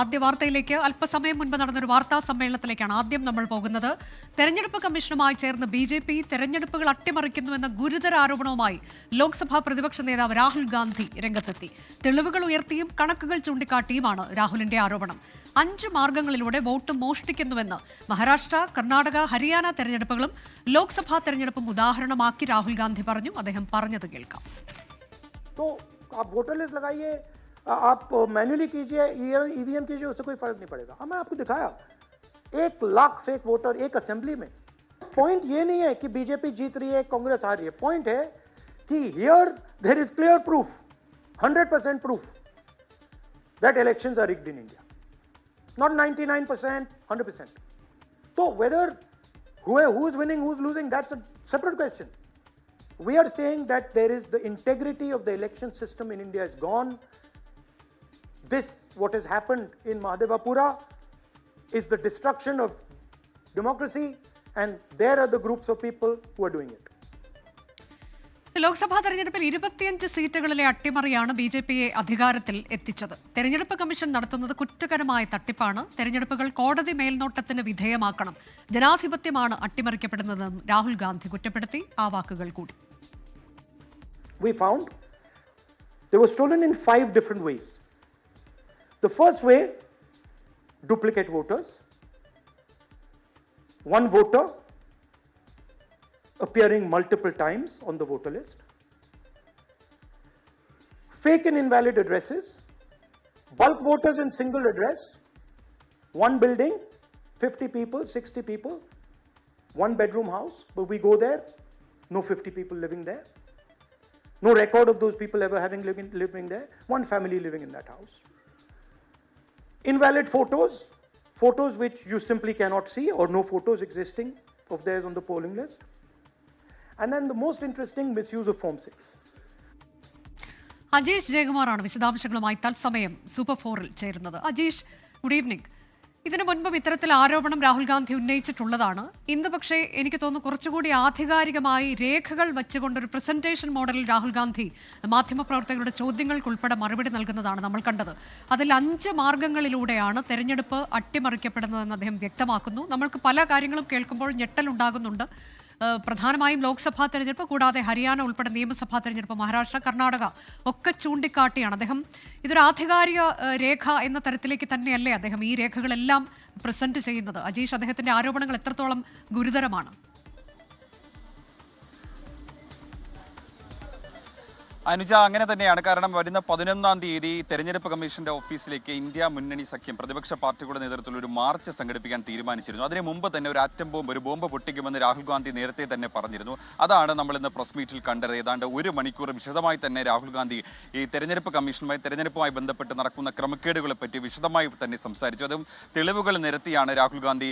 ആദ്യ വാർത്തയിലേക്ക് അല്പസമയം മുൻപ് നടന്നൊരു വാർത്താ സമ്മേളനത്തിലേക്കാണ് ആദ്യം നമ്മൾ പോകുന്നത്. തെരഞ്ഞെടുപ്പ് കമ്മീഷനുമായി ചേർന്ന് ബി.ജെ.പി തെരഞ്ഞെടുപ്പുകൾ അട്ടിമറിക്കുന്നുവെന്ന ഗുരുതര ആരോപണവുമായി ലോക്സഭാ പ്രതിപക്ഷ നേതാവ് രാഹുൽ ഗാന്ധി രംഗത്തെത്തി. തെളിവുകൾ ഉയർത്തിയും കണക്കുകൾ ചൂണ്ടിക്കാട്ടിയുമാണ് രാഹുലിന്റെ ആരോപണം. 5 മാർഗങ്ങളിലൂടെ വോട്ട് മോഷ്ടിക്കുന്നുവെന്ന് മഹാരാഷ്ട്ര, കർണാടക, ഹരിയാന തെരഞ്ഞെടുപ്പുകളും ലോക്സഭാ തെരഞ്ഞെടുപ്പും ഉദാഹരണമാക്കി രാഹുൽ ഗാന്ധി പറഞ്ഞു. അദ്ദേഹം പറഞ്ഞത് കേൾക്കാം. आप मैन्युअली कीजिए, ईवीएम कीजिए, उससे कोई फर्क नहीं पड़ेगा. मैं आपको दिखाया 1 लाख फेक वोटर एक असेंबली में. पॉइंट ये नहीं है कि बीजेपी जीत रही है, कांग्रेस हार रही है. पॉइंट है कि here there is clear proof, 100% proof that elections are rigged in India. Not 99%, 100%. So whether who is winning, who is losing, that's a separate question. We are saying that there is the integrity of the election system in India is gone. This, what has happened in Mahadevapura, is the destruction of democracy, and there are the groups of people who are doing it. Lok Sabha തെരഞ്ഞെടുപ്പിൽ 25 സീറ്റുകളിലെ അട്ടിമറിയാണ് ബി.ജെ.പിയെ അധികാരത്തിൽ എത്തിച്ചത്. തെരഞ്ഞെടുപ്പ് commission നടത്തുന്നത് കുറ്റകരമായ തട്ടിപ്പാണ്. തെരഞ്ഞെടുപ്പുകൾ കോടതി മേൽനോട്ടത്തിന് വിധേയമാക്കണം. ജനാധിപത്യമാണ് അട്ടിമറിക്കപ്പെടുന്നതെന്നും രാഹുൽ ഗാന്ധി കുറ്റപ്പെടുത്തി. ആ വാക്കുകൾ കൂടി. We found they were stolen in 5 different ways. The first way, duplicate voters. One voter appearing multiple times on the voter list. Fake and invalid addresses. Bulk voters in single address. One building, 50 people, 60 people. One bedroom house, but we go there, no 50 people living there. No record of those people ever having living there. One family living in that house. Invalid photos, photos which you simply cannot see, or no photos existing of theirs on the polling list. And then the most interesting, misuse of Form 6. Ajeesh ജയകുമാറാണ് വിശദാംശങ്ങളുമായി തത്സമയം super 4-ൽ ചേരുന്നത്. Ajeesh, good evening. ഇതിനു മുൻപും ഇത്തരത്തിൽ ആരോപണം രാഹുൽ ഗാന്ധി ഉന്നയിച്ചിട്ടുള്ളതാണ്. ഇന്ന് പക്ഷേ എനിക്ക് തോന്നുന്നു കുറച്ചുകൂടി ആധികാരികമായി രേഖകൾ വെച്ചുകൊണ്ടൊരു പ്രസന്റേഷൻ മോഡലിൽ രാഹുൽ ഗാന്ധി മാധ്യമപ്രവർത്തകരുടെ ചോദ്യങ്ങൾക്കുൾപ്പെടെ മറുപടി നൽകുന്നതാണ് നമ്മൾ കണ്ടത്. അതിൽ 5 മാർഗങ്ങളിലൂടെയാണ് തെരഞ്ഞെടുപ്പ് അട്ടിമറിക്കപ്പെടുന്നതെന്ന് അദ്ദേഹം വ്യക്തമാക്കുന്നു. നമ്മൾക്ക് പല കാര്യങ്ങളും കേൾക്കുമ്പോൾ ഞെട്ടലുണ്ടാകുന്നുണ്ട്. പ്രധാനമായും ലോക്സഭാ തെരഞ്ഞെടുപ്പ് കൂടാതെ ഹരിയാന ഉൾപ്പെടെ നിയമസഭാ തെരഞ്ഞെടുപ്പ്, മഹാരാഷ്ട്ര, കർണാടക ഒക്കെ ചൂണ്ടിക്കാട്ടിയാണ് അദ്ദേഹം ഇതൊരു ആധികാരിക രേഖ എന്ന തരത്തിലേക്ക് തന്നെയല്ലേ അദ്ദേഹം ഈ രേഖകളെല്ലാം പ്രസന്റ് ചെയ്യുന്നത്. അജീഷ്, അദ്ദേഹത്തിന്റെ ആരോപണങ്ങൾ എത്രത്തോളം ഗുരുതരമാണ്? അനുജ, അങ്ങനെ തന്നെയാണ്. കാരണം വരുന്ന 11-ാം തീയതി തെരഞ്ഞെടുപ്പ് കമ്മീഷന്റെ ഓഫീസിലേക്ക് ഇന്ത്യ മുന്നണി സഖ്യം പ്രതിപക്ഷ പാർട്ടികളുടെ നേതൃത്വത്തിൽ ഒരു മാർച്ച് സംഘടിപ്പിക്കാൻ തീരുമാനിച്ചിരുന്നു. അതിന് മുമ്പ് തന്നെ ഒരു ആറ്റം ബോംബ്, ഒരു ബോംബ് പൊട്ടിക്കുമെന്ന് രാഹുൽ ഗാന്ധി നേരത്തെ തന്നെ പറഞ്ഞിരുന്നു. അതാണ് നമ്മൾ ഇന്ന് പ്രസ് മീറ്റിൽ കണ്ടത്. ഏതാണ്ട് 1 മണിക്കൂർ വിശദമായി തന്നെ രാഹുൽ ഗാന്ധി ഈ തെരഞ്ഞെടുപ്പ് കമ്മീഷനുമായി, തെരഞ്ഞെടുപ്പുമായി ബന്ധപ്പെട്ട് നടക്കുന്ന ക്രമക്കേടുകളെ പറ്റി വിശദമായി തന്നെ സംസാരിച്ചു. അതും തെളിവുകൾ നിരത്തിയാണ് രാഹുൽ ഗാന്ധി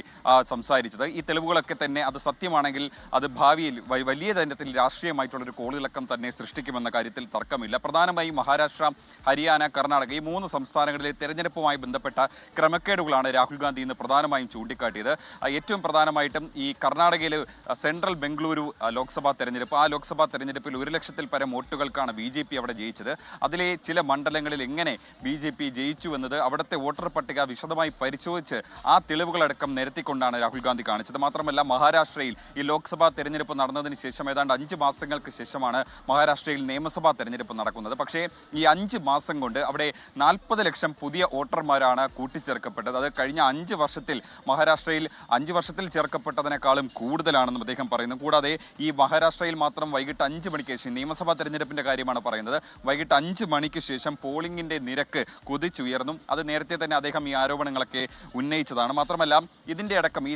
സംസാരിച്ചത്. ഈ തെളിവുകളൊക്കെ തന്നെ അത് സത്യമാണെങ്കിൽ അത് ഭാവിയിൽ വലിയ തരത്തിൽ രാഷ്ട്രീയമായിട്ടുള്ളൊരു കോളിളക്കം തന്നെ സൃഷ്ടിക്കുമെന്ന കാര്യത്തിൽ തർക്കമില്ല. പ്രധാനമായും മഹാരാഷ്ട്ര, ഹരിയാന, കർണാടക ഈ 3 സംസ്ഥാനങ്ങളിലെ തെരഞ്ഞെടുപ്പുമായി ബന്ധപ്പെട്ട ക്രമക്കേടുകളാണ് രാഹുൽ ഗാന്ധി ഇന്ന് പ്രധാനമായും ചൂണ്ടിക്കാട്ടിയത്. ഏറ്റവും പ്രധാനമായിട്ടും ഈ കർണാടകയിലെ സെൻട്രൽ ബംഗളൂരു ലോക്സഭാ തെരഞ്ഞെടുപ്പ്, ആ ലോക്സഭാ തെരഞ്ഞെടുപ്പിൽ 1 ലക്ഷത്തിൽ പരം വോട്ടുകൾക്കാണ് ബി.ജെ.പി അവിടെ ജയിച്ചത്. അതിലെ ചില മണ്ഡലങ്ങളിൽ എങ്ങനെ ബി.ജെ.പി ജയിച്ചു എന്നത് അവിടുത്തെ വോട്ടർ പട്ടിക വിശദമായി പരിശോധിച്ച് ആ തെളിവുകളടക്കം നിരത്തിക്കൊണ്ടാണ് രാഹുൽ ഗാന്ധി കാണിച്ചത്. മാത്രമല്ല മഹാരാഷ്ട്രയിൽ ഈ ലോക്സഭാ തെരഞ്ഞെടുപ്പ് നടന്നതിന് ശേഷം ഏതാണ്ട് 5 മാസങ്ങൾക്ക് ശേഷമാണ് മഹാരാഷ്ട്രയിൽ നിയമസഭാ തെരഞ്ഞെടുപ്പ് നടക്കുന്നത്. പക്ഷേ ഈ 5 മാസം കൊണ്ട് അവിടെ 40 ലക്ഷം പുതിയ വോട്ടർമാരാണ് കൂട്ടിച്ചേർക്കപ്പെട്ടത്. അത് കഴിഞ്ഞ 5 വർഷത്തിൽ മഹാരാഷ്ട്രയിൽ 5 വർഷത്തിൽ ചേർക്കപ്പെട്ടതിനേക്കാളും കൂടുതലാണെന്നും അദ്ദേഹം പറയുന്നു. കൂടാതെ ഈ മഹാരാഷ്ട്രയിൽ മാത്രം വൈകിട്ട് 5 മണിക്ക് ശേഷം, നിയമസഭാ തെരഞ്ഞെടുപ്പിന്റെ കാര്യമാണ് പറയുന്നത്, വൈകിട്ട് 5 മണിക്ക് ശേഷം പോളിംഗിന്റെ നിരക്ക് കുതിച്ചുയർന്നു. അത് നേരത്തെ തന്നെ അദ്ദേഹം ഈ ആരോപണങ്ങളൊക്കെ ഉന്നയിച്ചതാണ്. മാത്രമല്ല ഇതിന്റെ അടക്കം ഈ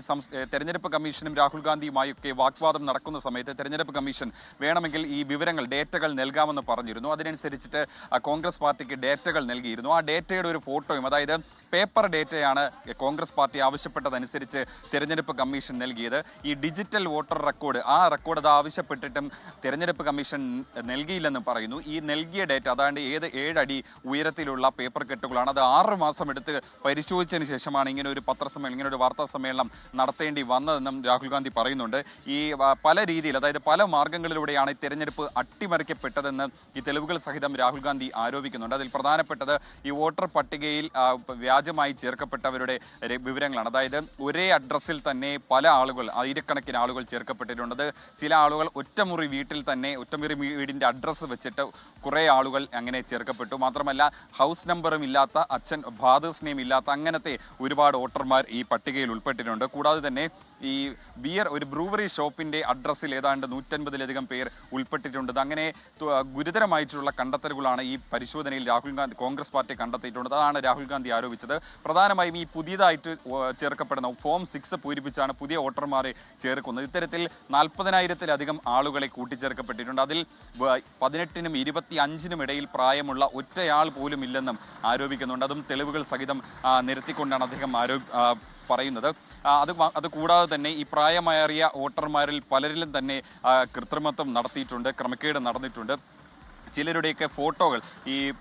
തെരഞ്ഞെടുപ്പ് കമ്മീഷനും രാഹുൽ ഗാന്ധിയുമായൊക്കെ വാഗ്വാദം നടക്കുന്ന സമയത്ത് തെരഞ്ഞെടുപ്പ് കമ്മീഷൻ വേണമെങ്കിൽ ഈ വിവരങ്ങൾ, ഡേറ്റകൾ നൽകാമെന്ന് പറഞ്ഞിരുന്നു. അതിനനുസരിച്ചിട്ട് കോൺഗ്രസ് പാർട്ടിക്ക് ഡേറ്റകൾ നൽകിയിരുന്നു. ആ ഡേറ്റയുടെ ഒരു ഫോട്ടോയും, അതായത് പേപ്പർ ഡേറ്റയാണ് കോൺഗ്രസ് പാർട്ടി ആവശ്യപ്പെട്ടതനുസരിച്ച് തെരഞ്ഞെടുപ്പ് കമ്മീഷൻ നൽകിയത്. ഈ ഡിജിറ്റൽ വോട്ടർ റെക്കോർഡ്, ആ റെക്കോർഡ് അത് ആവശ്യപ്പെട്ടിട്ടും തെരഞ്ഞെടുപ്പ് കമ്മീഷൻ നൽകിയില്ലെന്നും പറയുന്നു. ഈ നൽകിയ ഡേറ്റ അതാണ്ട് 7 അടി ഉയരത്തിലുള്ള പേപ്പർ കെട്ടുകളാണ്. അത് 6 മാസം എടുത്ത് പരിശോധിച്ചതിന് ശേഷമാണ് ഇങ്ങനെ ഒരു പത്രസമ്മേളനം, ഇങ്ങനെ ഒരു വാർത്താ സമ്മേളനം നടത്തേണ്ടി വന്നതെന്നും രാഹുൽ ഗാന്ധി പറയുന്നുണ്ട്. ഈ പല രീതിയിൽ, അതായത് പല മാർഗങ്ങളിലൂടെയാണ് ഈ തെരഞ്ഞെടുപ്പ് അട്ടിമറിക്കപ്പെട്ടതെന്ന് ഈ തെളിവുകൾ സഹിതം രാഹുൽ ഗാന്ധി ആരോപിക്കുന്നുണ്ട്. അതിൽ പ്രധാനപ്പെട്ടത് ഈ വോട്ടർ പട്ടികയിൽ വ്യാജമായി ചേർക്കപ്പെട്ടവരുടെ വിവരങ്ങളാണ്. അതായത് ഒരേ അഡ്രസ്സിൽ തന്നെ പല ആളുകൾ, ആയിരക്കണക്കിന് ആളുകൾ ചേർക്കപ്പെട്ടിട്ടുണ്ട്. ചില ആളുകൾ ഒറ്റമുറി വീട്ടിൽ തന്നെ, ഒറ്റമുറി വീടിൻ്റെ അഡ്രസ്സ് വെച്ചിട്ട് കുറേ ആളുകൾ അങ്ങനെ ചേർക്കപ്പെട്ടു. മാത്രമല്ല ഹൗസ് നമ്പറും ഇല്ലാത്ത, അച്ഛൻ ഫാദേഴ്സ് നെയിം ഇല്ലാത്ത അങ്ങനത്തെ ഒരുപാട് വോട്ടർമാർ ഈ പട്ടികയിൽ ഉൾപ്പെട്ടിട്ടുണ്ട്. കൂടാതെ തന്നെ ഈ ഒരു ബ്രൂവറി ഷോപ്പിന്റെ അഡ്രസ്സിൽ ഏതാണ്ട് 150-ലധികം പേർ ഉൾപ്പെട്ടിട്ടുണ്ട്. അങ്ങനെ ഗുരുതരമായിട്ടുള്ള കണ്ടെത്തലുകളാണ് ഈ പരിശോധനയിൽ കോൺഗ്രസ് പാർട്ടി കണ്ടെത്തിയിട്ടുള്ളത്. അതാണ് രാഹുൽ ഗാന്ധി ആരോപിച്ചത്. പ്രധാനമായും ഈ പുതിയതായിട്ട് ചേർക്കപ്പെടുന്ന ഫോം 6 പൂരിപ്പിച്ചാണ് പുതിയ വോട്ടർമാരെ ചേർക്കുന്നത്. ഇത്തരത്തിൽ 40,000-ലധികം ആളുകളെ കൂട്ടിച്ചേർക്കപ്പെട്ടിട്ടുണ്ട്. അതിൽ 18-നും 25-നും ഇടയിൽ പ്രായമുള്ള ഒറ്റയാൾ പോലും ഇല്ലെന്നും ആരോപിക്കുന്നുണ്ട്. അതും തെളിവുകൾ സഹിതം നിരത്തിക്കൊണ്ടാണ് അദ്ദേഹം പറയുന്നത്. അത് കൂടാതെ തന്നെ ഈ പ്രായമേറിയ വോട്ടർമാരിൽ പലരിലും തന്നെ കൃത്രിമത്വം നടത്തിയിട്ടുണ്ട്, ക്രമക്കേട് നടന്നിട്ടുണ്ട്. ചിലരുടെയൊക്കെ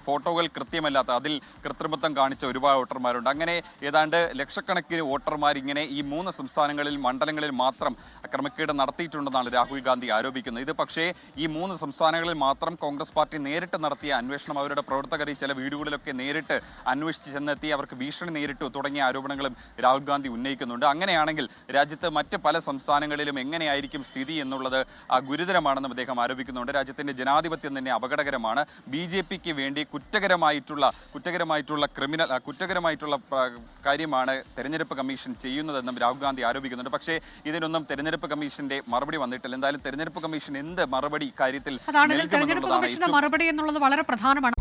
ഫോട്ടോകൾ കൃത്യമല്ലാത്ത, അതിൽ കൃത്രിമത്വം കാണിച്ച ഒരുപാട് വോട്ടർമാരുണ്ട്. അങ്ങനെ ഏതാണ്ട് ലക്ഷക്കണക്കിന് വോട്ടർമാർ ഇങ്ങനെ ഈ 3 സംസ്ഥാനങ്ങളിൽ, മണ്ഡലങ്ങളിൽ മാത്രം ക്രമക്കേട് നടത്തിയിട്ടുണ്ടെന്നാണ് രാഹുൽ ഗാന്ധി ആരോപിക്കുന്നത്. ഇത് പക്ഷേ ഈ 3 സംസ്ഥാനങ്ങളിൽ മാത്രം കോൺഗ്രസ് പാർട്ടി നേരിട്ട് നടത്തിയ അന്വേഷണം, അവരുടെ പ്രവർത്തകർ ചില വീടുകളിലൊക്കെ നേരിട്ട് അന്വേഷിച്ച് ചെന്നെത്തി അവർക്ക് ഭീഷണി നേരിട്ടു തുടങ്ങിയ ആരോപണങ്ങളും രാഹുൽ ഗാന്ധി ഉന്നയിക്കുന്നുണ്ട്. അങ്ങനെയാണെങ്കിൽ രാജ്യത്ത് മറ്റ് പല സംസ്ഥാനങ്ങളിലും എങ്ങനെയായിരിക്കും സ്ഥിതി എന്നുള്ളത് ഗുരുതരമാണെന്നും അദ്ദേഹം ആരോപിക്കുന്നുണ്ട്. രാജ്യത്തിന്റെ ജനാധിപത്യം തന്നെ അപകടകരമാണ്. BJPക്ക് വേണ്ടി കുറ്റകരമായിട്ടുള്ള കാര്യമാണ് തെരഞ്ഞെടുപ്പ് കമ്മീഷൻ ചെയ്യുന്നതെന്നും രാഹുൽ ഗാന്ധി ആരോപിക്കുന്നുണ്ട്. പക്ഷേ ഇതിനൊന്നും തെരഞ്ഞെടുപ്പ് കമ്മീഷന്റെ മറുപടി വന്നിട്ടില്ല. എന്തായാലും തെരഞ്ഞെടുപ്പ് കമ്മീഷൻ എന്ത് മറുപടി കാര്യത്തിൽ തെരഞ്ഞെടുപ്പ് കമ്മീഷന്റെ മറുപടി എന്നുള്ളത് വളരെ പ്രധാനമാണ്.